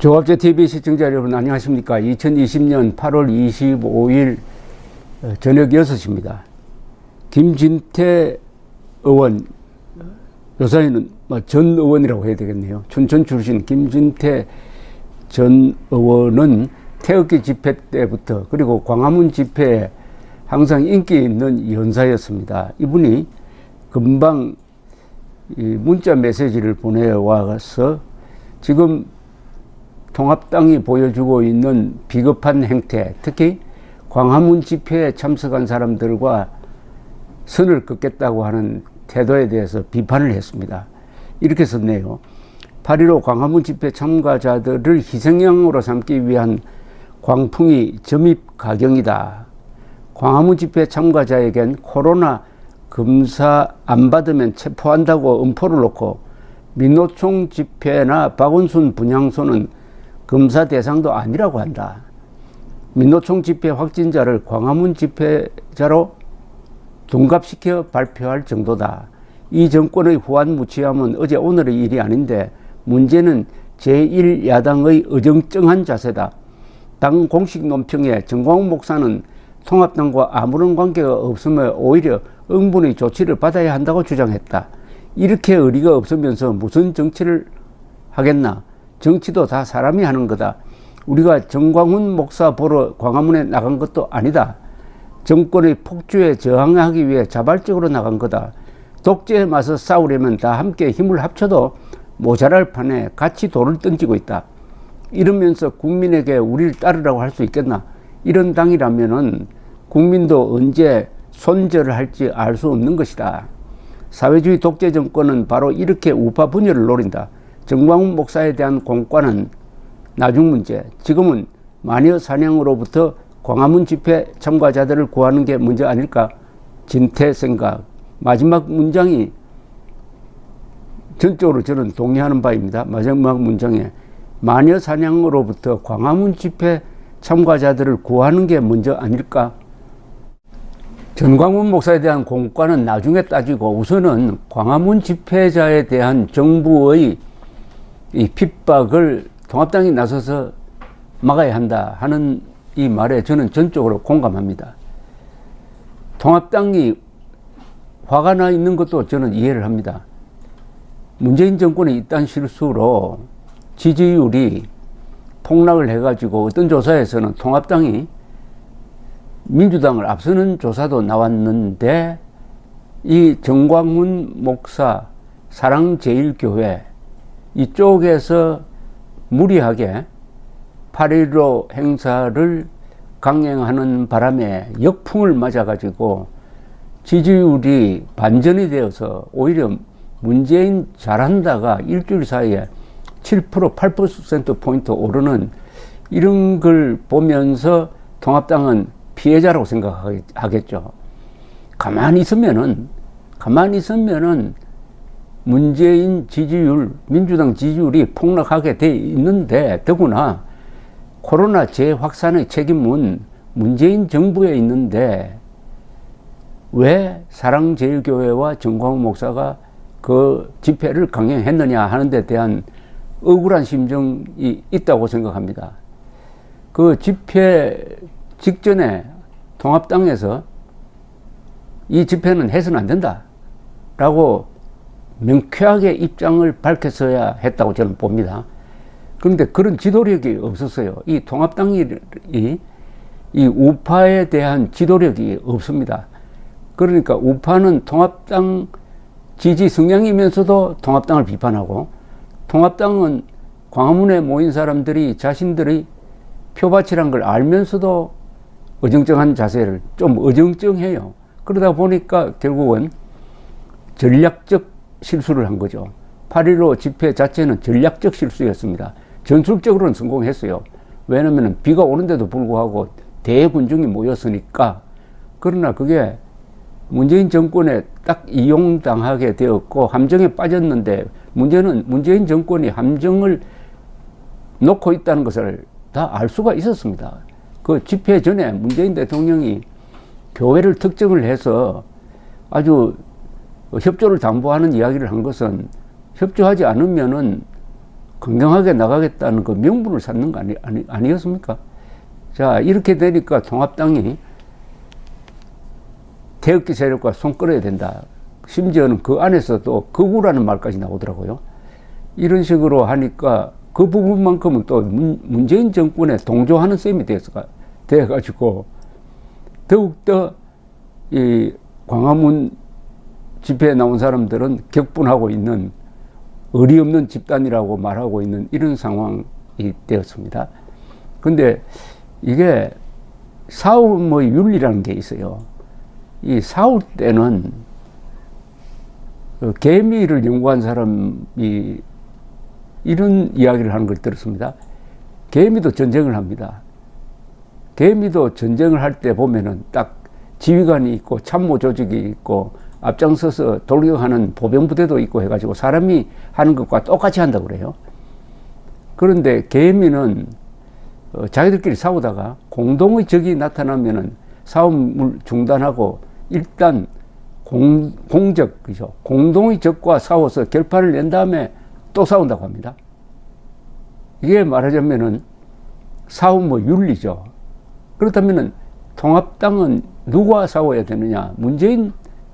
조합제TV 시청자 여러분 안녕하십니까. 2020년 8월 25일 저녁 6시입니다. 김진태 의원, 요사이는 전 의원이라고 해야 되겠네요. 춘천 출신 김진태 전 의원은 태극기 집회 때부터 그리고 광화문 집회에 항상 인기 있는 연사였습니다. 이분이 금방 문자 메시지를 보내와서 지금 통합당이 보여주고 있는 비겁한 행태, 특히 광화문 집회에 참석한 사람들과 선을 긋겠다고 하는 태도에 대해서 비판을 했습니다. 이렇게 썼네요. 8.15 광화문 집회 참가자들을 희생양으로 삼기 위한 광풍이 점입 가경이다. 광화문 집회 참가자에겐 코로나 검사 안 받으면 체포한다고 엄포를 놓고 민노총 집회나 박원순 분향소는 검사 대상도 아니라고 한다. 민노총 집회 확진자를 광화문 집회자로 둔갑시켜 발표할 정도다. 이 정권의 후한무치함은 어제 오늘의 일이 아닌데 문제는 제1야당의 어정쩡한 자세다. 당 공식 논평에 정광훈 목사는 통합당과 아무런 관계가 없으며 오히려 응분의 조치를 받아야 한다고 주장했다. 이렇게 의리가 없으면서 무슨 정치를 하겠나. 정치도 다 사람이 하는 거다. 우리가 정광훈 목사 보러 광화문에 나간 것도 아니다. 정권의 폭주에 저항하기 위해 자발적으로 나간 거다. 독재에 맞서 싸우려면 다 함께 힘을 합쳐도 모자랄 판에 같이 돌을 던지고 있다. 이러면서 국민에게 우리를 따르라고 할 수 있겠나. 이런 당이라면은 국민도 언제 손절을 할지 알 수 없는 것이다. 사회주의 독재 정권은 바로 이렇게 우파 분열을 노린다. 정광훈 목사에 대한 공과는 나중 문제. 지금은 마녀 사냥으로부터 광화문 집회 참가자들을 구하는 게 문제 아닐까? 진태 생각. 마지막 문장이 전적으로 저는 동의하는 바입니다. 마지막 문장에 마녀 사냥으로부터 광화문 집회 참가자들을 구하는 게 먼저 아닐까? 정광훈 목사에 대한 공과는 나중에 따지고 우선은 광화문 집회자에 대한 정부의 이 핍박을 통합당이 나서서 막아야 한다 하는 이 말에 저는 전적으로 공감합니다. 통합당이 화가 나 있는 것도 저는 이해를 합니다. 문재인 정권이 이딴 실수로 지지율이 폭락을 해가지고 어떤 조사에서는 통합당이 민주당을 앞서는 조사도 나왔는데 이 정광훈 목사 사랑제일교회 이쪽에서 무리하게 8.15 행사를 강행하는 바람에 역풍을 맞아가지고 지지율이 반전이 되어서 오히려 문재인 잘한다가 일주일 사이에 7%, 8%포인트 오르는 이런 걸 보면서 통합당은 피해자라고 생각하겠죠. 가만히 있으면은 문재인 지지율, 민주당 지지율이 폭락하게 돼 있는데 더구나 코로나 재확산의 책임은 문재인 정부에 있는데 왜 사랑제일교회와 정광훈 목사가 그 집회를 강행했느냐 하는 데 대한 억울한 심정이 있다고 생각합니다. 그 집회 직전에 통합당에서 이 집회는 해서는 안 된다 라고 명쾌하게 입장을 밝혔어야 했다고 저는 봅니다. 그런데 그런 지도력이 없었어요. 이 통합당이 이 우파에 대한 지도력이 없습니다. 그러니까 우파는 통합당 지지 성향이면서도 통합당을 비판하고 통합당은 광화문에 모인 사람들이 자신들의 표밭이란 걸 알면서도 어정쩡한 자세를 좀 어정쩡해요. 그러다 보니까 결국은 전략적 실수를 한 거죠. 8.15 집회 자체는 전략적 실수였습니다. 전술적으로는 성공했어요. 왜냐하면 비가 오는데도 불구하고 대군중이 모였으니까. 그러나 그게 문재인 정권에 딱 이용당하게 되었고 함정에 빠졌는데 문제는 문재인 정권이 함정을 놓고 있다는 것을 다 알 수가 있었습니다. 그 집회 전에 문재인 대통령이 교회를 특정을 해서 아주 협조를 당부하는 이야기를 한 것은 협조하지 않으면은 건강하게 나가겠다는 그 명분을 쌓는 거 아니었습니까? 자, 이렇게 되니까 통합당이 태극기 세력과 손 끌어야 된다. 심지어는 그 안에서도 극우라는 말까지 나오더라고요. 이런 식으로 하니까 그 부분만큼은 또 문재인 정권에 동조하는 셈이 되어가지고 더욱더 이 광화문 집회에 나온 사람들은 격분하고 있는 의리 없는 집단이라고 말하고 있는 이런 상황이 되었습니다. 근데 이게 싸움의 윤리라는 게 있어요. 이 싸울 때는 개미를 연구한 사람이 이런 이야기를 하는 걸 들었습니다. 개미도 전쟁을 합니다. 개미도 전쟁을 할 때 보면은 딱 지휘관이 있고 참모 조직이 있고 앞장서서 돌격하는 보병부대도 있고 해가지고 사람이 하는 것과 똑같이 한다고 그래요. 그런데 개미는 자기들끼리 싸우다가 공동의 적이 나타나면은 싸움을 중단하고 일단 공적, 그죠? 공동의 적과 싸워서 결판을 낸 다음에 또 싸운다고 합니다. 이게 말하자면은 싸움의 윤리죠. 그렇다면은 통합당은 누구와 싸워야 되느냐? 문재인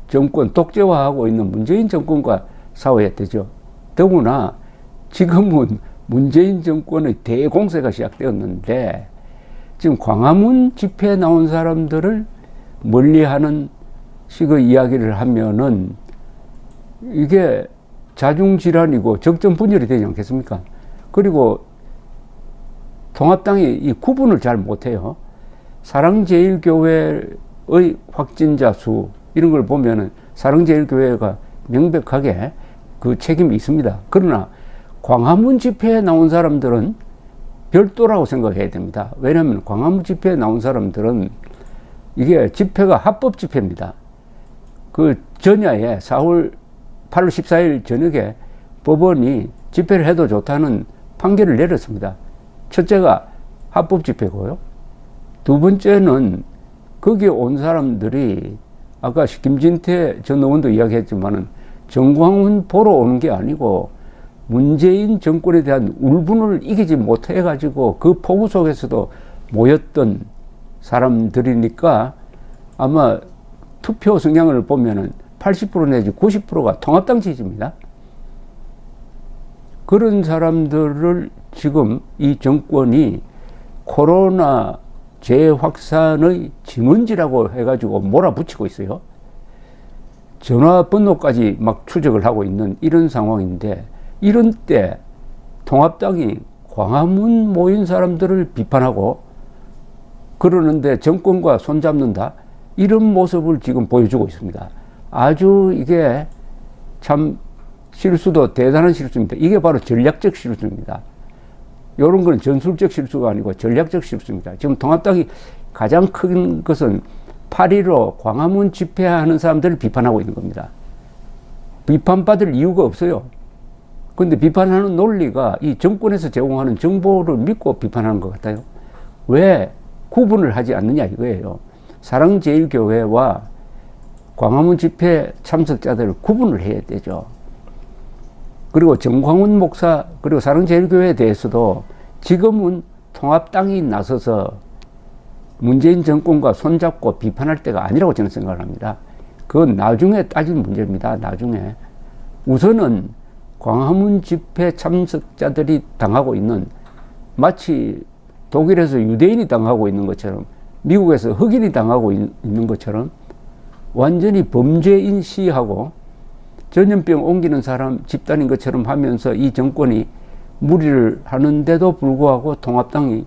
정권, 독재화하고 있는 문재인 정권과 싸워야 되죠. 더구나 지금은 문재인 정권의 대공세가 시작되었는데 지금 광화문 집회에 나온 사람들을 멀리하는 식의 이야기를 하면은 이게 자중질환이고 적정분열이 되지 않겠습니까? 그리고 통합당이 이 구분을 잘 못해요. 사랑제일교회의 확진자 수 이런 걸 보면은 사랑제일교회가 명백하게 그 책임이 있습니다. 그러나 광화문 집회에 나온 사람들은 별도라고 생각해야 됩니다. 왜냐하면 광화문 집회에 나온 사람들은 이게 집회가 합법 집회입니다. 그 전야에 8월 14일 저녁에 법원이 집회를 해도 좋다는 판결을 내렸습니다. 첫째가 합법 집회고요. 두 번째는 거기에 온 사람들이 아까 김진태 전 의원도 이야기했지만은 정광훈 보러 오는 게 아니고 문재인 정권에 대한 울분을 이기지 못해가지고 그 폭우 속에서도 모였던 사람들이니까 아마 투표 성향을 보면은 80% 내지 90%가 통합당 지지입니다. 그런 사람들을 지금 이 정권이 코로나 재확산의 지문지라고 해가지고 몰아붙이고 있어요. 전화번호까지 막 추적을 하고 있는 이런 상황인데 이런 때 통합당이 광화문 모인 사람들을 비판하고 그러는데 정권과 손잡는다 이런 모습을 지금 보여주고 있습니다. 아주 이게 참 실수도 대단한 실수입니다. 이게 바로 전략적 실수입니다. 이런 건 전술적 실수가 아니고 전략적 실수입니다. 지금 통합당이 가장 큰 것은 8.15 광화문 집회하는 사람들을 비판하고 있는 겁니다. 비판받을 이유가 없어요. 그런데 비판하는 논리가 이 정권에서 제공하는 정보를 믿고 비판하는 것 같아요. 왜 구분을 하지 않느냐 이거예요. 사랑제일교회와 광화문 집회 참석자들을 구분을 해야 되죠. 그리고 정광훈 목사 그리고 사랑제일교회에 대해서도 지금은 통합당이 나서서 문재인 정권과 손잡고 비판할 때가 아니라고 저는 생각을 합니다. 그건 나중에 따질 문제입니다. 나중에. 우선은 광화문 집회 참석자들이 당하고 있는 마치 독일에서 유대인이 당하고 있는 것처럼 미국에서 흑인이 당하고 있는 것처럼 완전히 범죄인시하고 전염병 옮기는 사람 집단인 것처럼 하면서 이 정권이 무리를 하는데도 불구하고 통합당이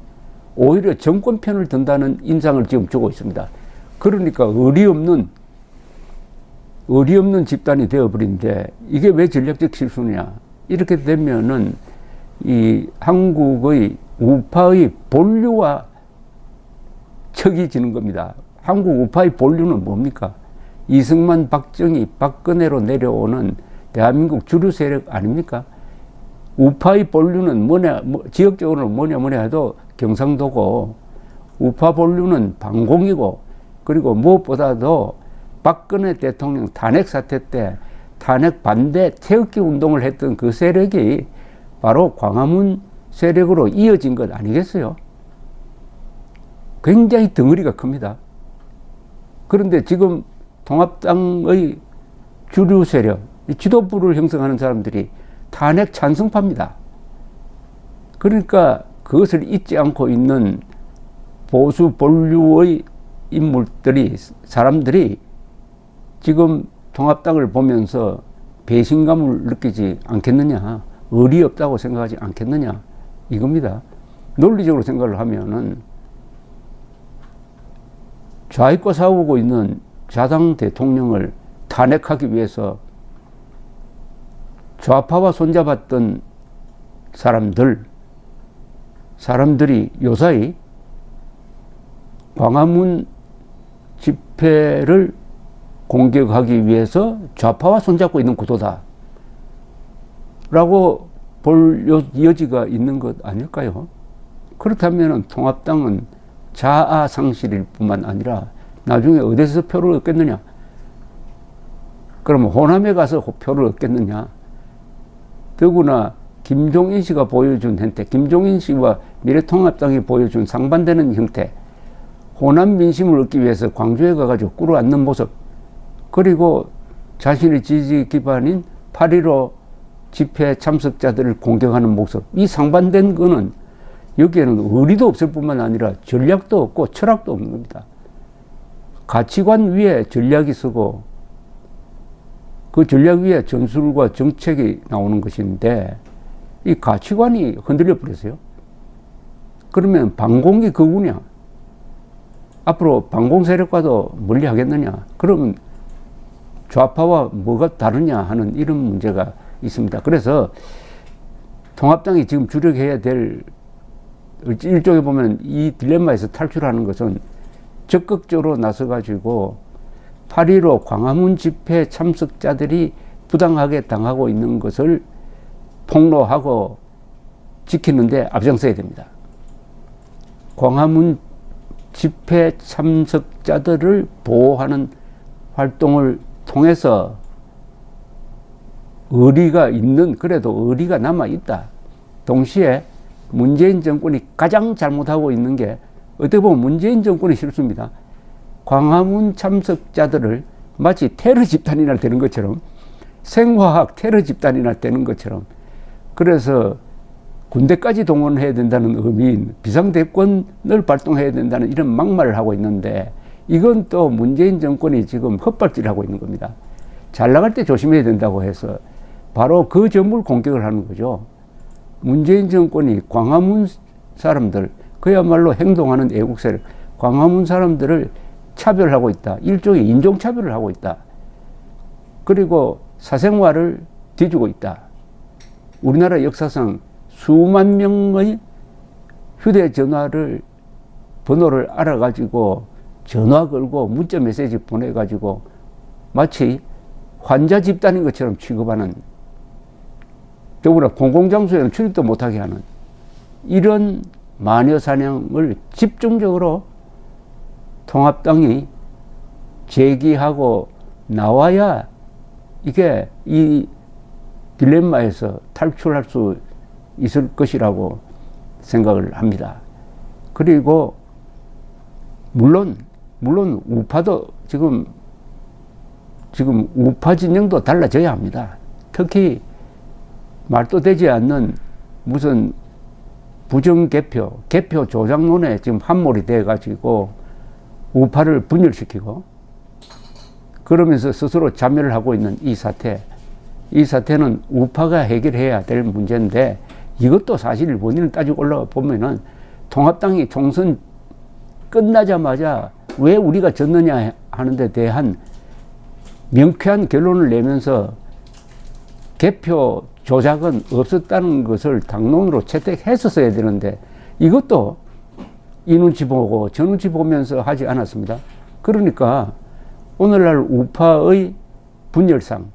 오히려 정권 편을 든다는 인상을 지금 주고 있습니다. 그러니까 의리 없는 집단이 되어버린데 이게 왜 전략적 실수냐. 이렇게 되면은 이 한국의 우파의 본류와 척이 지는 겁니다. 한국 우파의 본류는 뭡니까? 이승만, 박정희, 박근혜로 내려오는 대한민국 주류 세력 아닙니까? 우파의 본류는 지역적으로는 뭐냐 해도 경상도고, 우파 본류는 방공이고, 그리고 무엇보다도 박근혜 대통령 탄핵 사태 때 탄핵 반대 태극기 운동을 했던 그 세력이 바로 광화문 세력으로 이어진 것 아니겠어요? 굉장히 덩어리가 큽니다. 그런데 지금 통합당의 주류 세력, 지도부를 형성하는 사람들이 탄핵 찬성파입니다. 그러니까 그것을 잊지 않고 있는 보수 본류의 인물들이, 사람들이 지금 통합당을 보면서 배신감을 느끼지 않겠느냐, 의리 없다고 생각하지 않겠느냐, 이겁니다. 논리적으로 생각을 하면은 좌익과 싸우고 있는 자당 대통령을 탄핵하기 위해서 좌파와 손잡았던 사람들이 요사이 광화문 집회를 공격하기 위해서 좌파와 손잡고 있는 구도다 라고 볼 여지가 있는 것 아닐까요? 그렇다면 통합당은 자아 상실일 뿐만 아니라 나중에 어디서 표를 얻겠느냐? 그러면 호남에 가서 표를 얻겠느냐? 더구나 김종인 씨가 보여준 형태, 김종인 씨와 미래통합당이 보여준 상반되는 형태, 호남 민심을 얻기 위해서 광주에 가가지고 꿇어앉는 모습, 그리고 자신의 지지 기반인 8.15 집회 참석자들을 공격하는 모습, 이 상반된 거는 여기에는 의리도 없을 뿐만 아니라 전략도 없고 철학도 없는 겁니다. 가치관 위에 전략이 서고 그 전략 위에 전술과 정책이 나오는 것인데 이 가치관이 흔들려 버렸어요. 그러면 반공이 그구냐? 앞으로 반공 세력과도 멀리 하겠느냐? 그러면 좌파와 뭐가 다르냐 하는 이런 문제가 있습니다. 그래서 통합당이 지금 주력해야 될, 일종에 보면 이 딜레마에서 탈출하는 것은 적극적으로 나서가지고 8.15 광화문 집회 참석자들이 부당하게 당하고 있는 것을 폭로하고 지키는데 앞장서야 됩니다. 광화문 집회 참석자들을 보호하는 활동을 통해서 의리가 있는, 그래도 의리가 남아있다. 동시에 문재인 정권이 가장 잘못하고 있는 게 어떻게 보면 문재인 정권의 실수입니다. 광화문 참석자들을 마치 테러 집단이나 되는 것처럼, 생화학 테러 집단이나 되는 것처럼, 그래서 군대까지 동원해야 된다는 의미인 비상대권을 발동해야 된다는 이런 막말을 하고 있는데, 이건 또 문재인 정권이 지금 헛발질을 하고 있는 겁니다. 잘 나갈 때 조심해야 된다고 해서 바로 그 점을 공격을 하는 거죠. 문재인 정권이 광화문 사람들, 그야말로 행동하는 애국 세력, 광화문 사람들을 차별하고 있다. 일종의 인종차별을 하고 있다. 그리고 사생활을 뒤주고 있다. 우리나라 역사상 수만 명의 휴대전화를 번호를 알아가지고 전화 걸고 문자 메시지 보내가지고 마치 환자 집단인 것처럼 취급하는, 더구나 공공장소에는 출입도 못하게 하는 이런 마녀 사냥을 집중적으로 통합당이 제기하고 나와야 이게 이 딜레마에서 탈출할 수 있을 것이라고 생각을 합니다. 그리고 물론 우파도 지금 우파 진영도 달라져야 합니다. 특히 말도 되지 않는 무슨 부정개표, 개표 조작론에 지금 함몰이 돼가지고 우파를 분열시키고 그러면서 스스로 자멸을 하고 있는 이 사태는 우파가 해결해야 될 문제인데, 이것도 사실 원인을 따지고 올라가 보면은 통합당이 총선 끝나자마자 왜 우리가 졌느냐 하는 데 대한 명쾌한 결론을 내면서 개표 조작은 없었다는 것을 당론으로 채택했었어야 되는데, 이것도 이 눈치 보고 저 눈치 보면서 하지 않았습니다. 그러니까 오늘날 우파의 분열상은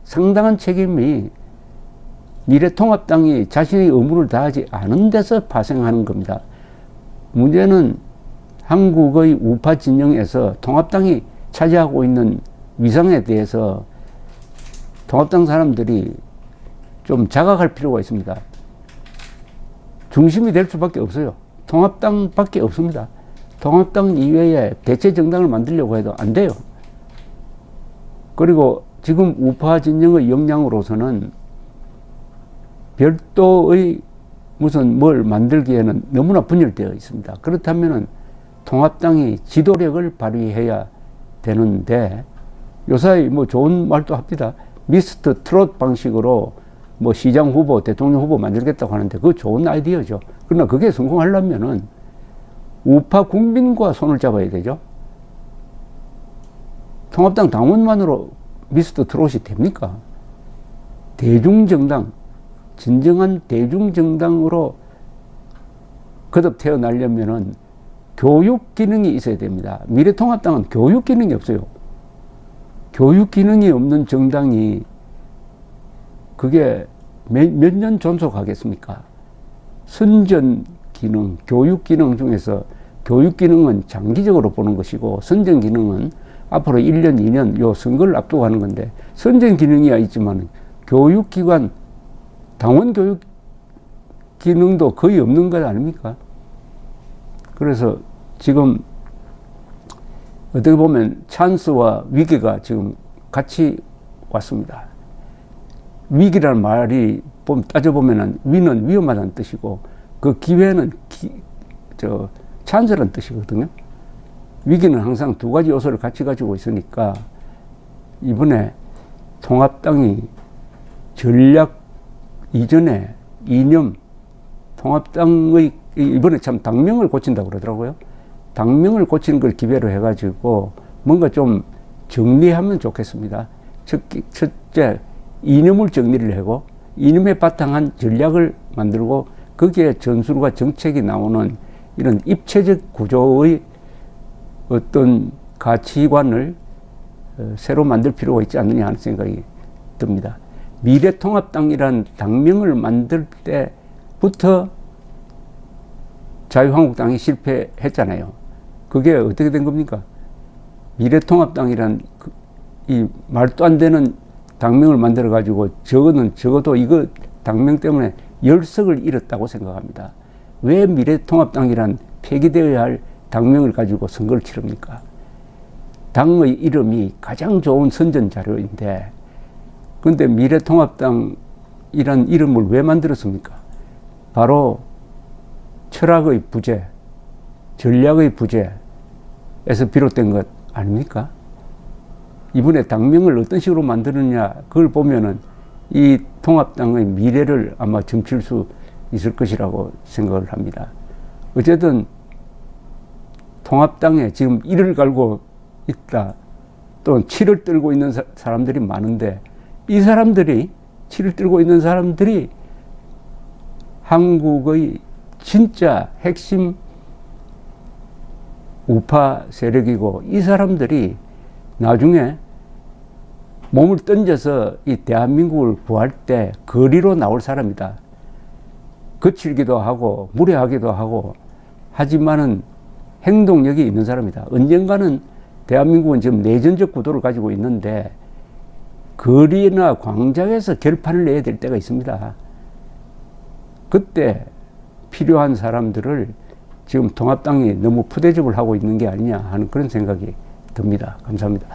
상당한 책임이 미래통합당이 자신의 의무를 다하지 않은 데서 발생하는 겁니다. 문제는 한국의 우파 진영에서 통합당이 차지하고 있는 위상에 대해서 통합당 사람들이 좀 자각할 필요가 있습니다. 중심이 될 수밖에 없어요. 통합당밖에 없습니다. 통합당 이외에 대체 정당을 만들려고 해도 안 돼요. 그리고 지금 우파 진영의 역량으로서는 별도의 무슨 뭘 만들기에는 너무나 분열되어 있습니다. 그렇다면은 통합당이 지도력을 발휘해야 되는데 요사이 뭐 좋은 말도 합니다. 미스터 트롯 방식으로 뭐 시장 후보, 대통령 후보 만들겠다고 하는데 그거 좋은 아이디어죠. 그러나 그게 성공하려면은 우파 국민과 손을 잡아야 되죠. 통합당 당원만으로 미스터 트롯이 됩니까? 대중정당, 진정한 대중정당으로 거듭 태어나려면은 교육 기능이 있어야 됩니다. 미래통합당은 교육 기능이 없어요. 교육 기능이 없는 정당이 그게 몇 년 존속하겠습니까? 선전 기능, 교육 기능 중에서 교육 기능은 장기적으로 보는 것이고 선전 기능은 앞으로 1년, 2년 요 선거를 앞두고 하는 건데 선전 기능이야 있지만 교육기관, 당원 교육 기능도 거의 없는 것 아닙니까? 그래서 지금 어떻게 보면 찬스와 위기가 지금 같이 왔습니다. 위기라는 말이 따져보면 위는 위험하다는 뜻이고 그 기회는 찬스라는 뜻이거든요. 위기는 항상 두 가지 요소를 같이 가지고 있으니까 이번에 통합당이 전략 이전에 이념 통합당의 이번에 참 당명을 고친다고 그러더라고요. 당명을 고치는 걸 기회로 해가지고 뭔가 좀 정리하면 좋겠습니다. 첫째, 이념을 정리를 하고 이념에 바탕한 전략을 만들고 거기에 전술과 정책이 나오는 이런 입체적 구조의 어떤 가치관을 새로 만들 필요가 있지 않느냐 하는 생각이 듭니다. 미래통합당이란 당명을 만들 때부터 자유한국당이 실패했잖아요. 그게 어떻게 된 겁니까? 미래통합당이란 이 말도 안 되는 당명을 만들어 가지고 적어도 이거 당명 때문에 열석을 잃었다고 생각합니다. 왜 미래통합당이란 폐기되어야 할 당명을 가지고 선거를 치릅니까? 당의 이름이 가장 좋은 선전 자료인데 그런데 미래통합당이란 이름을 왜 만들었습니까? 바로 철학의 부재, 전략의 부재에서 비롯된 것 아닙니까? 이번에 당명을 어떤 식으로 만드느냐 그걸 보면은 이 통합당의 미래를 아마 점칠 수 있을 것이라고 생각을 합니다. 어쨌든 통합당에 지금 이를 갈고 있다 또는 치를 떨고 있는 사람들이 많은데 이 사람들이 치를 떨고 있는 사람들이 한국의 진짜 핵심 우파 세력이고 이 사람들이 나중에 몸을 던져서 이 대한민국을 구할 때 거리로 나올 사람이다. 거칠기도 하고 무례하기도 하고 하지만은 행동력이 있는 사람이다. 언젠가는 대한민국은 지금 내전적 구도를 가지고 있는데 거리나 광장에서 결판을 내야 될 때가 있습니다. 그때 필요한 사람들을 지금 통합당이 너무 푸대접을 하고 있는 게 아니냐 하는 그런 생각이 듭니다. 감사합니다.